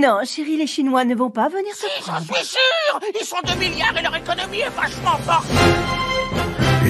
Non, chérie, les Chinois ne vont pas venir te Si, j'en prendre. suis sûr. Ils sont 2 milliards et leur économie est vachement forte.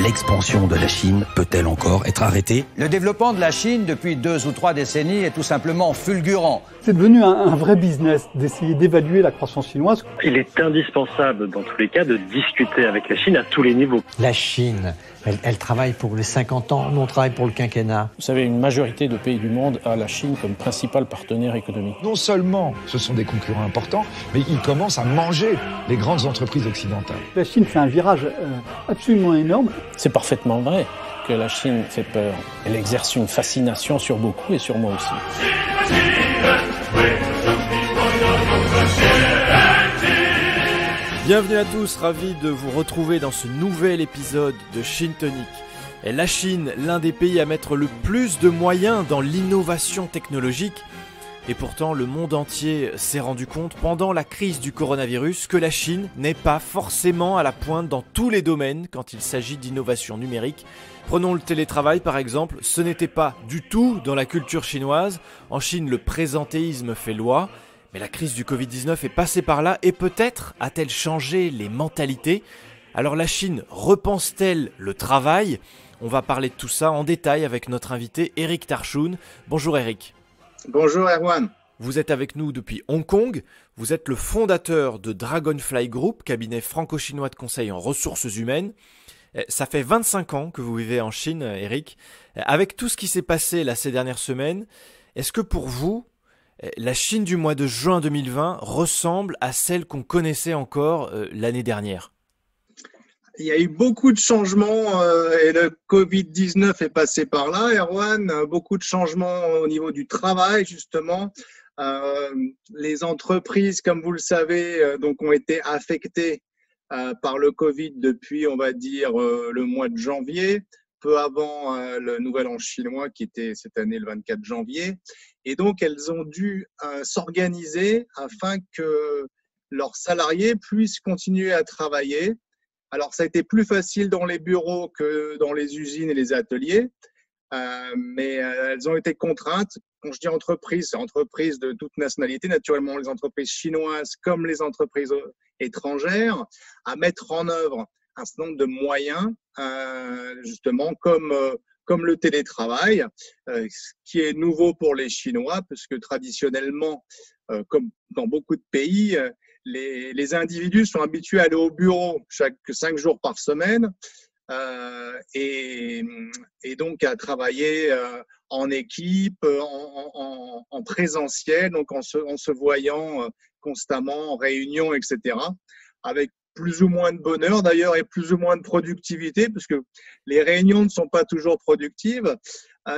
L'expansion de la Chine peut-elle encore être arrêtée ? Le développement de la Chine depuis 2 ou 3 décennies est tout simplement fulgurant. C'est devenu un vrai business d'essayer d'évaluer la croissance chinoise. Il est indispensable dans tous les cas de discuter avec la Chine à tous les niveaux. La Chine, elle travaille pour les 50 ans, nous on travaille pour le quinquennat. Vous savez, une majorité de pays du monde a la Chine comme principal partenaire économique. Non seulement ce sont des concurrents importants, mais ils commencent à manger les grandes entreprises occidentales. La Chine fait un virage absolument énorme. C'est parfaitement vrai que la Chine fait peur. Elle exerce une fascination sur beaucoup et sur moi aussi. Bienvenue à tous, ravi de vous retrouver dans ce nouvel épisode de Chine Tonic. Et la Chine, l'un des pays à mettre le plus de moyens dans l'innovation technologique. Et pourtant, le monde entier s'est rendu compte pendant la crise du coronavirus que la Chine n'est pas forcément à la pointe dans tous les domaines quand il s'agit d'innovation numérique. Prenons le télétravail par exemple, ce n'était pas du tout dans la culture chinoise. En Chine, le présentéisme fait loi. Mais la crise du Covid-19 est passée par là et peut-être a-t-elle changé les mentalités ? Alors la Chine repense-t-elle le travail ? On va parler de tout ça en détail avec notre invité Eric Tarchoun. Bonjour Eric. Bonjour Erwan. Vous êtes avec nous depuis Hong Kong. Vous êtes le fondateur de Dragonfly Group, cabinet franco-chinois de conseil en ressources humaines. Ça fait 25 ans que vous vivez en Chine, Eric. Avec tout ce qui s'est passé là ces dernières semaines, est-ce que pour vous, la Chine du mois de juin 2020 ressemble à celle qu'on connaissait encore l'année dernière ? Il y a eu beaucoup de changements et le Covid-19 est passé par là, Erwan. Beaucoup de changements au niveau du travail, justement. Les entreprises, comme vous le savez, donc ont été affectées par le Covid depuis, on va dire, le mois de janvier, peu avant le Nouvel An chinois qui était cette année le 24 janvier. Et donc, elles ont dû s'organiser afin que leurs salariés puissent continuer à travailler. Alors, ça a été plus facile dans les bureaux que dans les usines et les ateliers, mais elles ont été contraintes. Quand je dis entreprises, c'est entreprises de toute nationalité, naturellement les entreprises chinoises comme les entreprises étrangères, à mettre en œuvre un certain nombre de moyens, justement comme le télétravail, ce qui est nouveau pour les Chinois, puisque traditionnellement, comme dans beaucoup de pays, les individus sont habitués à aller au bureau 5 jours par semaine et donc à travailler en équipe, en présentiel, donc en se voyant constamment en réunion, etc., avec plus ou moins de bonheur d'ailleurs et plus ou moins de productivité, parce que les réunions ne sont pas toujours productives.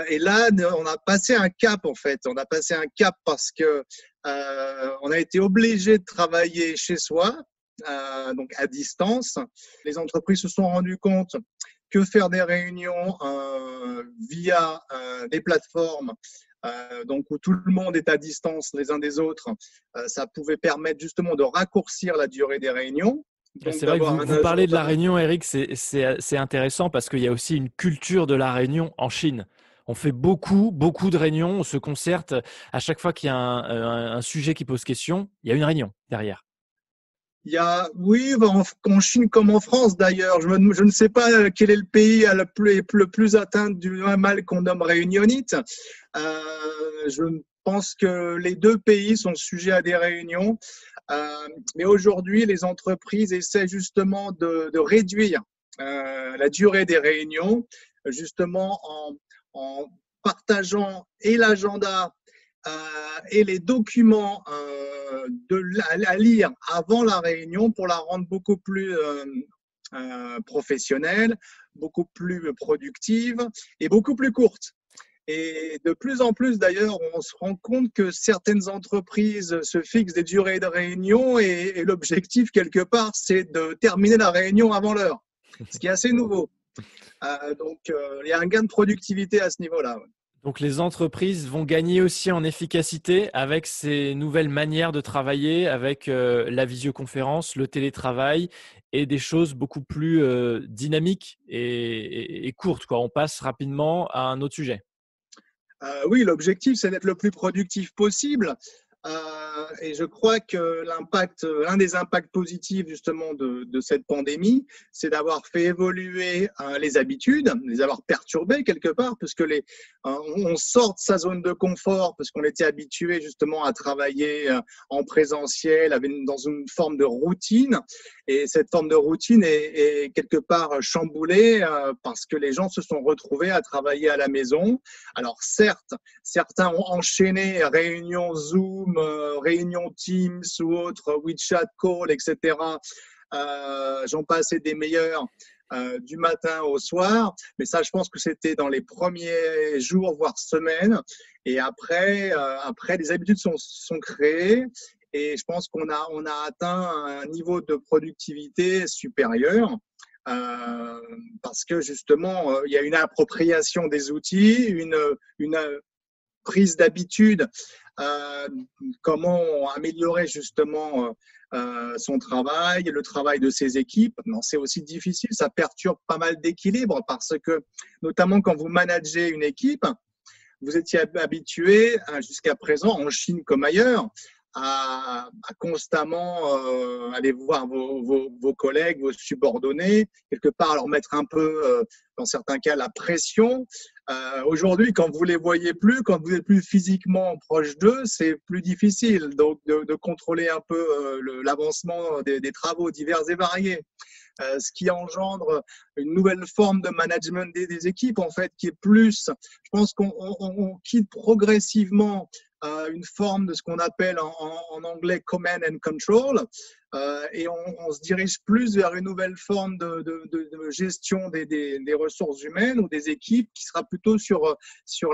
Et là, on a passé un cap en fait. On a passé un cap parce que on a été obligé de travailler chez soi, donc à distance. Les entreprises se sont rendues compte que faire des réunions via des plateformes, donc où tout le monde est à distance les uns des autres, ça pouvait permettre justement de raccourcir la durée des réunions. C'est vrai que vous parlez de la réunion, Eric, c'est intéressant parce qu'il y a aussi une culture de la réunion en Chine. On fait beaucoup de réunions, on se concerte. À chaque fois qu'il y a un sujet qui pose question, il y a une réunion derrière. Oui, en Chine comme en France d'ailleurs. Je ne sais pas quel est le pays le plus atteint du mal qu'on nomme réunionnite. Je pense que les deux pays sont sujets à des réunions. Mais aujourd'hui, les entreprises essaient justement de réduire la durée des réunions, justement en partageant et l'agenda et les documents à lire avant la réunion pour la rendre beaucoup plus professionnelle, beaucoup plus productive et beaucoup plus courte. Et de plus en plus, d'ailleurs, on se rend compte que certaines entreprises se fixent des durées de réunion et l'objectif, quelque part, c'est de terminer la réunion avant l'heure, ce qui est assez nouveau. Donc, il y a un gain de productivité à ce niveau-là. Donc, les entreprises vont gagner aussi en efficacité avec ces nouvelles manières de travailler, avec la visioconférence, le télétravail et des choses beaucoup plus dynamiques et courtes, quoi. On passe rapidement à un autre sujet. Oui, l'objectif, c'est d'être le plus productif possible. Et je crois que l'un des impacts positifs justement de cette pandémie, c'est d'avoir fait évoluer les habitudes, les avoir perturbées quelque part, parce que on sort de sa zone de confort, parce qu'on était habitué justement à travailler en présentiel, dans une forme de routine. Et cette forme de routine est quelque part chamboulée parce que les gens se sont retrouvés à travailler à la maison. Alors certes, certains ont enchaîné réunions Zoom, réunions Teams ou autres, WeChat Call, etc. J'en passe des meilleurs du matin au soir. Mais ça, je pense que c'était dans les premiers jours, voire semaines. Et après, les habitudes sont créées. Et je pense qu'on a atteint un niveau de productivité supérieur parce que justement, il y a une appropriation des outils, une prise d'habitude, comment améliorer justement son travail, le travail de ses équipes. Non, c'est aussi difficile, ça perturbe pas mal d'équilibre parce que, notamment quand vous managez une équipe, vous étiez habitué jusqu'à présent, en Chine comme ailleurs, à constamment aller voir vos collègues, vos subordonnés, quelque part leur mettre un peu, dans certains cas, la pression. Aujourd'hui, quand vous les voyez plus, quand vous n'êtes plus physiquement proche d'eux, c'est plus difficile donc de contrôler un peu l'avancement des travaux divers et variés. Ce qui engendre une nouvelle forme de management des équipes, en fait, qui est plus, je pense qu'on quitte progressivement une forme de ce qu'on appelle en anglais command and control, et on se dirige plus vers une nouvelle forme de gestion des ressources humaines ou des équipes qui sera plutôt sur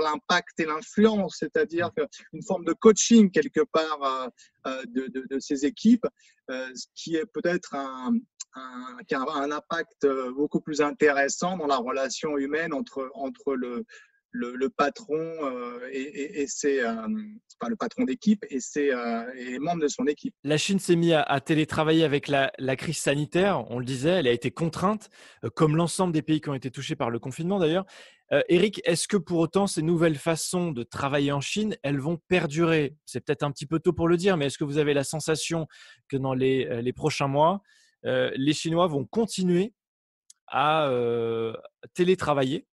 l'impact et l'influence, c'est-à-dire une forme de coaching quelque part de ces équipes, ce qui est peut-être qui a un impact beaucoup plus intéressant dans la relation humaine entre le patron et le patron d'équipe et les membres de son équipe. La Chine s'est mise à télétravailler avec la crise sanitaire, on le disait, elle a été contrainte, comme l'ensemble des pays qui ont été touchés par le confinement d'ailleurs. Eric, est-ce que pour autant ces nouvelles façons de travailler en Chine, elles vont perdurer? C'est peut-être un petit peu tôt pour le dire, mais est-ce que vous avez la sensation que dans les prochains mois, les Chinois vont continuer à télétravailler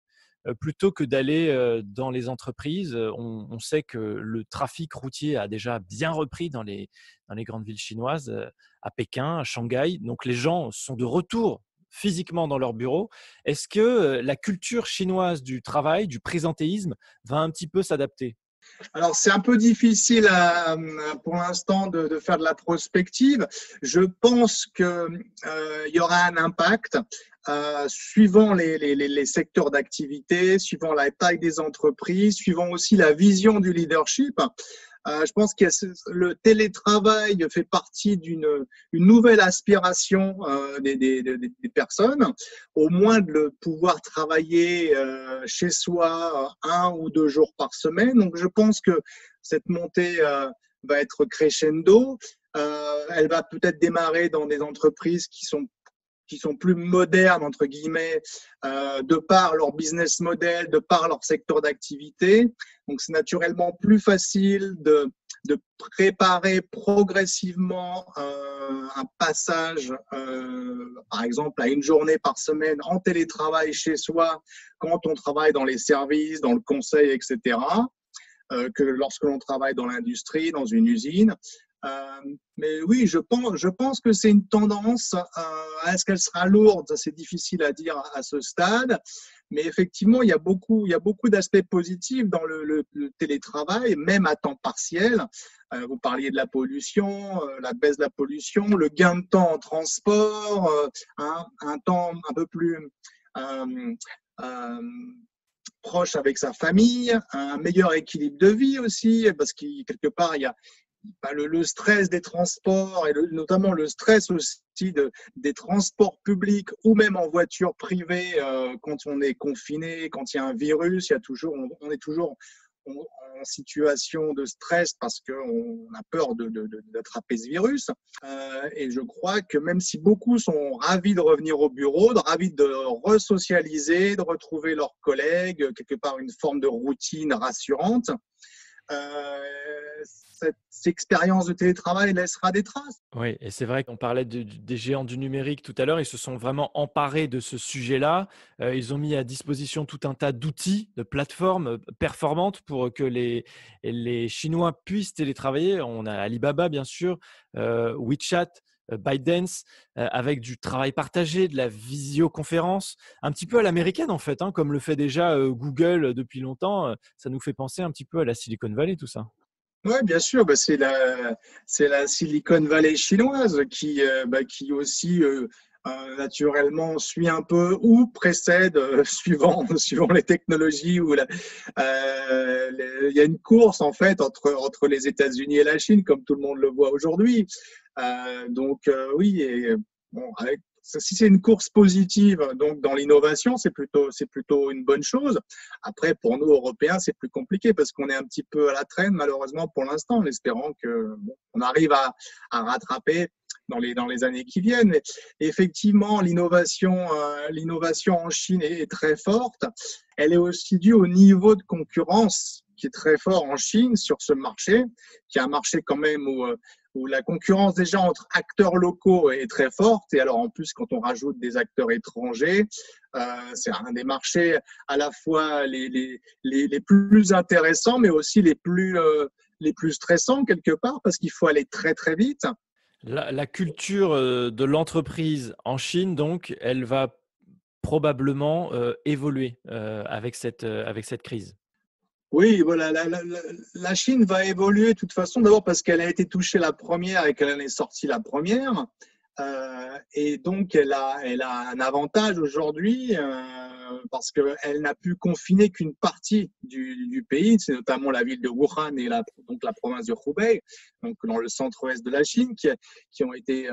plutôt que d'aller dans les entreprises? On sait que le trafic routier a déjà bien repris dans les grandes villes chinoises, à Pékin, à Shanghai. Donc, les gens sont de retour physiquement dans leur bureau. Est-ce que la culture chinoise du travail, du présentéisme, va un petit peu s'adapter? Alors, c'est un peu difficile pour l'instant de faire de la prospective. Je pense qu'il y aura un impact suivant les secteurs d'activité, suivant la taille des entreprises, suivant aussi la vision du leadership. Je pense que le télétravail fait partie d'une nouvelle aspiration des personnes, au moins de pouvoir travailler chez soi 1 ou 2 jours par semaine. Donc, je pense que cette montée va être crescendo. Elle va peut-être démarrer dans des entreprises qui sont plus modernes, entre guillemets, de par leur business model, de par leur secteur d'activité. Donc, c'est naturellement plus facile de préparer progressivement un passage, par exemple, à 1 journée par semaine en télétravail chez soi, quand on travaille dans les services, dans le conseil, etc., que lorsque l'on travaille dans l'industrie, dans une usine. Mais oui, je pense que c'est une tendance. Est-ce qu'elle sera lourde? C'est difficile à dire à ce stade. Mais effectivement, il y a beaucoup d'aspects positifs dans le télétravail, même à temps partiel. Vous parliez de la pollution, la baisse de la pollution, le gain de temps en transport, un temps un peu plus proche avec sa famille, un meilleur équilibre de vie aussi, parce que quelque part, il y a le stress des transports et notamment le stress aussi des transports publics ou même en voiture privée quand on est confiné, quand il y a un virus, on est toujours en situation de stress parce qu'on a peur d'attraper ce virus. Et je crois que même si beaucoup sont ravis de revenir au bureau, ravis de resocialiser, de retrouver leurs collègues, quelque part une forme de routine rassurante, cette expérience de télétravail laissera des traces. Oui, et c'est vrai qu'on parlait des géants du numérique tout à l'heure. Ils se sont vraiment emparés de ce sujet-là. Ils ont mis à disposition tout un tas d'outils, de plateformes performantes pour que les Chinois puissent télétravailler. On a Alibaba, bien sûr, WeChat, ByteDance, avec du travail partagé, de la visioconférence, un petit peu à l'américaine en fait, hein, comme le fait déjà Google depuis longtemps. Ça nous fait penser un petit peu à la Silicon Valley, tout ça. Oui, bien sûr, c'est la Silicon Valley chinoise qui aussi naturellement suit un peu ou précède suivant les technologies il y a une course en fait entre les États-Unis et la Chine, comme tout le monde le voit aujourd'hui. Oui, et bon, si c'est une course positive, donc dans l'innovation, c'est plutôt une bonne chose. Après, pour nous Européens, c'est plus compliqué parce qu'on est un petit peu à la traîne, malheureusement pour l'instant, en espérant on arrive à rattraper dans les années qui viennent. Et effectivement, l'innovation en Chine est très forte. Elle est aussi due au niveau de concurrence qui est très fort en Chine sur ce marché, qui est un marché quand même où la concurrence déjà entre acteurs locaux est très forte. Et alors en plus, quand on rajoute des acteurs étrangers, c'est un des marchés à la fois les plus intéressants, mais aussi les plus stressants quelque part, parce qu'il faut aller très très vite. La culture de l'entreprise en Chine, donc, elle va probablement évoluer avec cette crise. Oui, voilà, la Chine va évoluer de toute façon, d'abord parce qu'elle a été touchée la première et qu'elle en est sortie la première. Et donc, elle a un avantage aujourd'hui parce qu'elle n'a pu confiner qu'une partie du pays, c'est notamment la ville de Wuhan et donc la province de Hubei, donc dans le centre-ouest de la Chine, qui ont été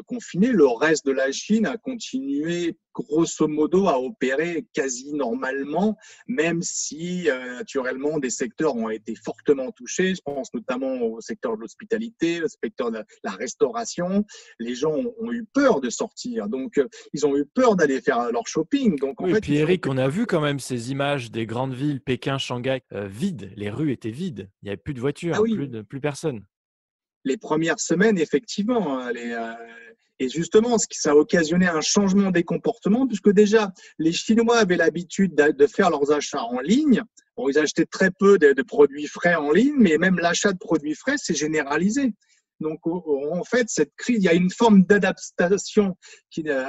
confinés. Le reste de la Chine a continué grosso modo à opérer quasi normalement, même si naturellement des secteurs ont été fortement touchés. Je pense notamment au secteur de l'hospitalité, au secteur de la restauration. Les gens ont eu peur de sortir, donc ils ont eu peur d'aller faire leur shopping. Donc, oui, et puis Eric, on a vu quand même ces images des grandes villes, Pékin, Shanghai, vides. Les rues étaient vides. Il n'y avait plus de voitures, plus personne. Les premières semaines, effectivement, et justement, ça a occasionné un changement des comportements, puisque déjà, les Chinois avaient l'habitude de faire leurs achats en ligne. Bon, ils achetaient très peu de produits frais en ligne, mais même l'achat de produits frais, c'est généralisé. Donc, en fait, cette crise, il y a une forme d'adaptation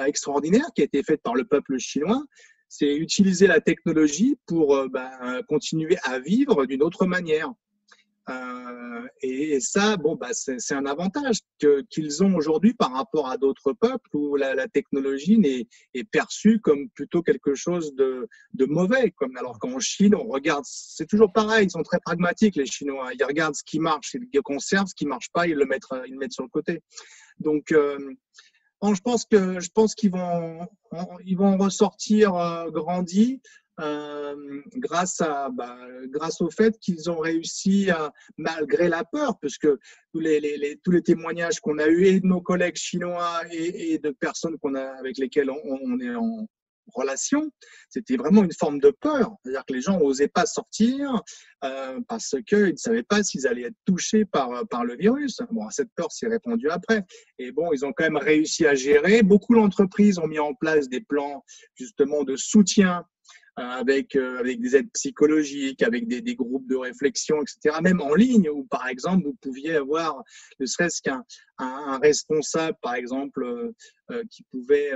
extraordinaire qui a été faite par le peuple chinois. C'est utiliser la technologie pour continuer à vivre d'une autre manière. Et ça, c'est un avantage qu'ils ont aujourd'hui par rapport à d'autres peuples où la technologie est perçue comme plutôt quelque chose de mauvais. Alors qu'en Chine, on regarde, c'est toujours pareil, ils sont très pragmatiques les Chinois. Ils regardent ce qui marche, ils conservent, ce qui marche pas, ils le mettent sur le côté. Donc, je pense qu'ils vont en ressortir grandis. Grâce au fait qu'ils ont réussi malgré la peur, puisque tous les témoignages qu'on a eus et de nos collègues chinois et de personnes avec lesquelles on est en relation, c'était vraiment une forme de peur. C'est-à-dire que les gens n'osaient pas sortir parce qu'ils ne savaient pas s'ils allaient être touchés par le virus. Bon, cette peur s'est répandue après. Et bon, ils ont quand même réussi à gérer. Beaucoup d'entreprises ont mis en place des plans justement de soutien avec des aides psychologiques, avec des groupes de réflexion, etc. Même en ligne, où par exemple, vous pouviez avoir ne serait-ce qu'un responsable, par exemple, qui pouvait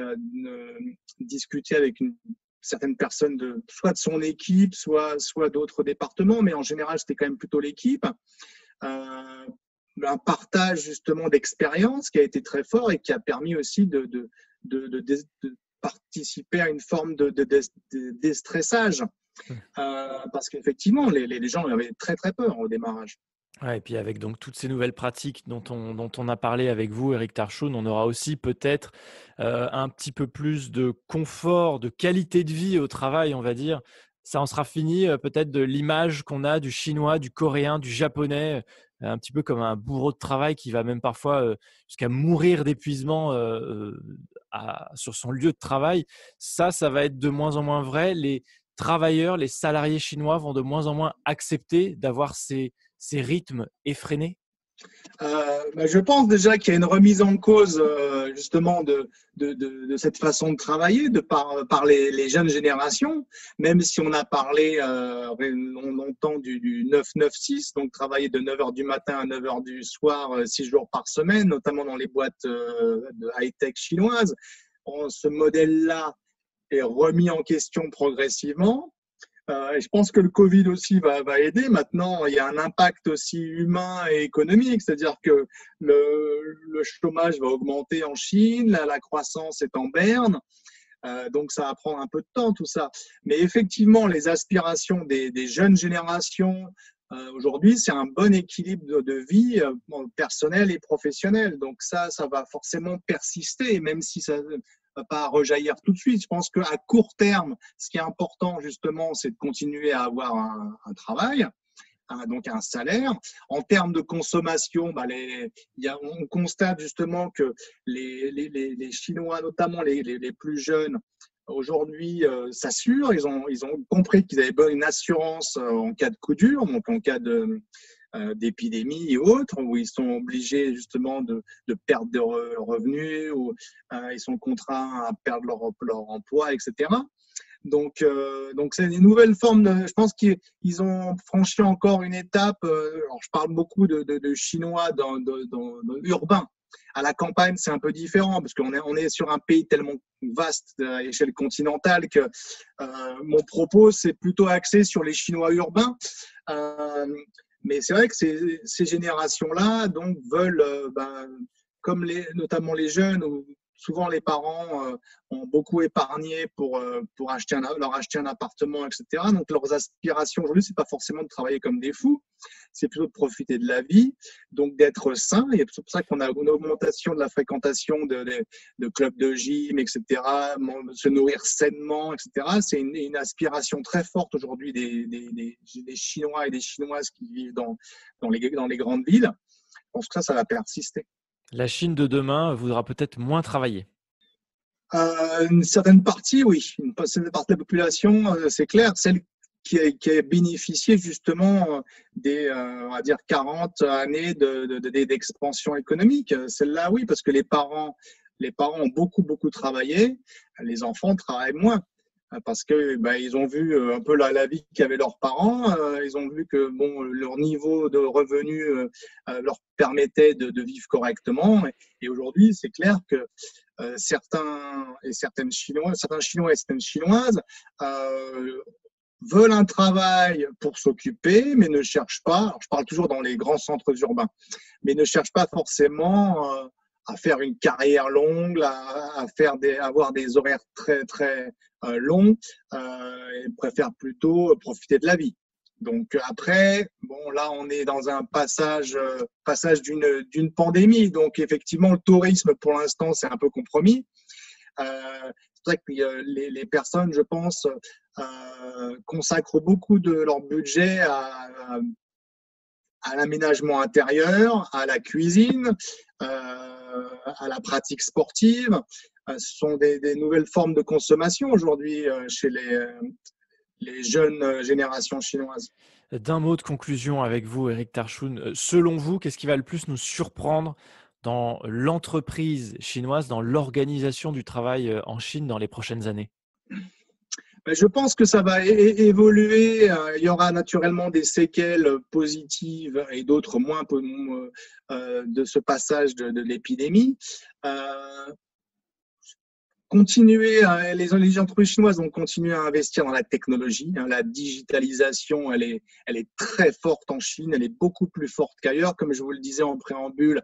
discuter avec une certaine personne soit de son équipe, soit d'autres départements, mais en général, c'était quand même plutôt l'équipe. Un partage justement d'expérience qui a été très fort et qui a permis aussi de participer à une forme de déstressage parce qu'effectivement les gens avaient très très peur au démarrage. Ouais, et puis avec donc toutes ces nouvelles pratiques dont on a parlé avec vous, Eric Tarchoun, on aura aussi peut-être un petit peu plus de confort, de qualité de vie au travail, on va dire. Ça en sera fini peut-être de l'image qu'on a du chinois, du coréen, du japonais, un petit peu comme un bourreau de travail qui va même parfois jusqu'à mourir d'épuisement sur son lieu de travail. Ça va être de moins en moins vrai. Les travailleurs, les salariés chinois vont de moins en moins accepter d'avoir ces rythmes effrénés? Je pense déjà qu'il y a une remise en cause justement de cette façon de travailler par les jeunes générations, même si on a parlé longtemps du 9-9-6, donc travailler de 9h du matin à 9h du soir, 6 jours par semaine, notamment dans les boîtes de high-tech chinoises. Ce modèle-là est remis en question progressivement. Et je pense que le Covid aussi va aider. Maintenant, il y a un impact aussi humain et économique, c'est-à-dire que le chômage va augmenter en Chine, la croissance est en berne, donc ça va prendre un peu de temps tout ça. Mais effectivement, les aspirations des jeunes générations aujourd'hui, c'est un bon équilibre de vie personnelle et professionnelle. Donc ça va forcément persister, même si ça pas rejaillir tout de suite. Je pense qu'à court terme, ce qui est important justement, c'est de continuer à avoir un travail, donc un salaire. En termes de consommation, on constate justement que les Chinois, notamment les plus jeunes, aujourd'hui s'assurent. Ils ont compris qu'ils avaient une assurance en cas de coup dur, donc en cas d'épidémie et autres, où ils sont obligés justement de perdre des revenus, ou ils sont contraints à perdre leur emploi, etc. Donc c'est des nouvelles formes je pense qu'ils ont franchi encore une étape. Alors je parle beaucoup de Chinois dans urbain. À la campagne, c'est un peu différent parce qu'on est sur un pays tellement vaste à l'échelle continentale que mon propos, c'est plutôt axé sur les Chinois urbains. Mais c'est vrai que ces générations-là donc veulent, comme notamment les jeunes, où souvent les parents ont beaucoup épargné pour leur acheter un appartement, etc. Donc leurs aspirations aujourd'hui, c'est pas forcément de travailler comme des fous, c'est plutôt de profiter de la vie, donc d'être sain. Et c'est pour ça qu'on a une augmentation de la fréquentation de clubs de gym, etc., se nourrir sainement, etc. C'est une aspiration très forte aujourd'hui des Chinois et des Chinoises qui vivent dans les grandes villes. Je pense que ça va persister. La Chine de demain voudra peut-être moins travailler. Une certaine partie, oui. Une certaine partie de la population, c'est clair. Celle qui a bénéficié justement on va dire 40 années d'expansion économique. Celle-là, oui, parce que les parents ont beaucoup travaillé. Les enfants travaillent moins. Parce que ils ont vu un peu la vie qu'avaient leurs parents, ils ont vu que leur niveau de revenus leur permettait de vivre correctement. Et aujourd'hui, c'est clair que certains Chinois et certaines Chinoises veulent un travail pour s'occuper, mais ne cherchent pas. Alors, je parle toujours dans les grands centres urbains, mais ne cherchent pas forcément à faire une carrière longue, à avoir des horaires très longs, et préfèrent plutôt profiter de la vie. Donc après, là on est dans un passage d'une pandémie, donc effectivement le tourisme pour l'instant c'est un peu compromis. C'est vrai que les personnes, je pense, consacrent beaucoup de leur budget à l'aménagement intérieur, à la cuisine, à la pratique sportive. Ce sont des nouvelles formes de consommation aujourd'hui chez les jeunes générations chinoises. D'un mot de conclusion avec vous, Éric Tarchoun, selon vous, qu'est-ce qui va le plus nous surprendre dans l'entreprise chinoise, dans l'organisation du travail en Chine dans les prochaines années? Je pense que ça va évoluer. Il y aura naturellement des séquelles positives et d'autres moins de ce passage de l'épidémie. Les entreprises chinoises vont continuer à investir dans la technologie. La digitalisation, elle est très forte en Chine, elle est beaucoup plus forte qu'ailleurs. Comme je vous le disais en préambule,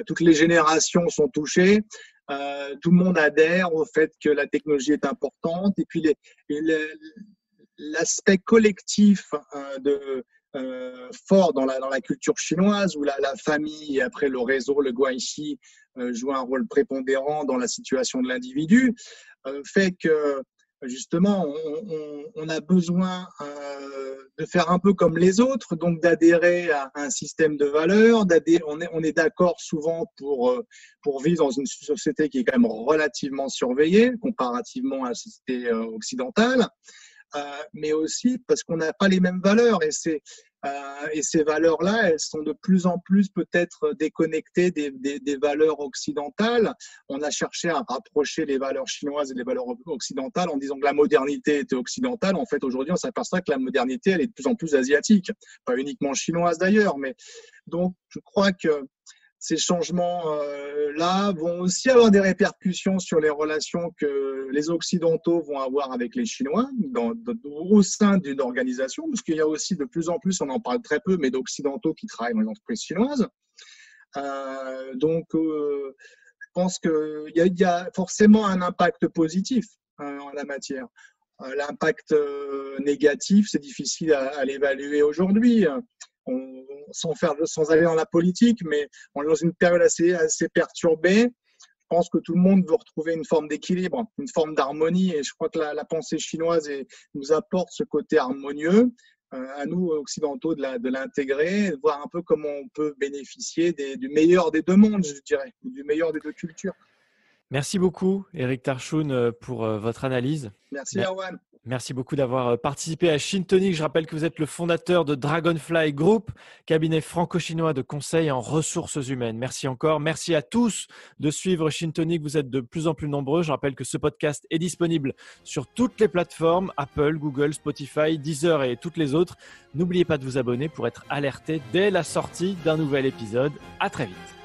toutes les générations sont touchées. Tout le monde adhère au fait que la technologie est importante. Et puis l'aspect collectif fort dans la culture chinoise, où la famille et après le réseau, le guanxi, joue un rôle prépondérant dans la situation de l'individu, fait que justement on a besoin de faire un peu comme les autres, donc d'adhérer à un système de valeurs. On est d'accord souvent pour vivre dans une société qui est quand même relativement surveillée comparativement à la société occidentale. mais aussi parce qu'on n'a pas les mêmes valeurs. Et ces valeurs-là, elles sont de plus en plus peut-être déconnectées des valeurs occidentales. On a cherché à rapprocher les valeurs chinoises et les valeurs occidentales en disant que la modernité était occidentale. En fait, aujourd'hui, on s'aperçoit que la modernité, elle est de plus en plus asiatique. Pas uniquement chinoise d'ailleurs, mais donc je crois que ces changements-là vont aussi avoir des répercussions sur les relations que les Occidentaux vont avoir avec les Chinois au sein d'une organisation, parce qu'il y a aussi de plus en plus, on en parle très peu, mais d'Occidentaux qui travaillent dans les entreprises chinoises. Je pense qu'il y a forcément un impact positif en la matière. L'impact négatif, c'est difficile à l'évaluer aujourd'hui. Sans aller dans la politique, mais on est dans une période assez perturbée. Je pense que tout le monde veut retrouver une forme d'équilibre, une forme d'harmonie, et je crois que la pensée chinoise nous apporte ce côté harmonieux, à nous occidentaux de l'intégrer, de voir un peu comment on peut bénéficier du meilleur des deux mondes, je dirais, du meilleur des deux cultures. Merci beaucoup, Éric Tarchoun, pour votre analyse. Merci, Erwan. Merci beaucoup d'avoir participé à Chintonic. Je rappelle que vous êtes le fondateur de Dragonfly Group, cabinet franco-chinois de conseil en ressources humaines. Merci encore. Merci à tous de suivre Chintonic. Vous êtes de plus en plus nombreux. Je rappelle que ce podcast est disponible sur toutes les plateformes, Apple, Google, Spotify, Deezer et toutes les autres. N'oubliez pas de vous abonner pour être alerté dès la sortie d'un nouvel épisode. À très vite.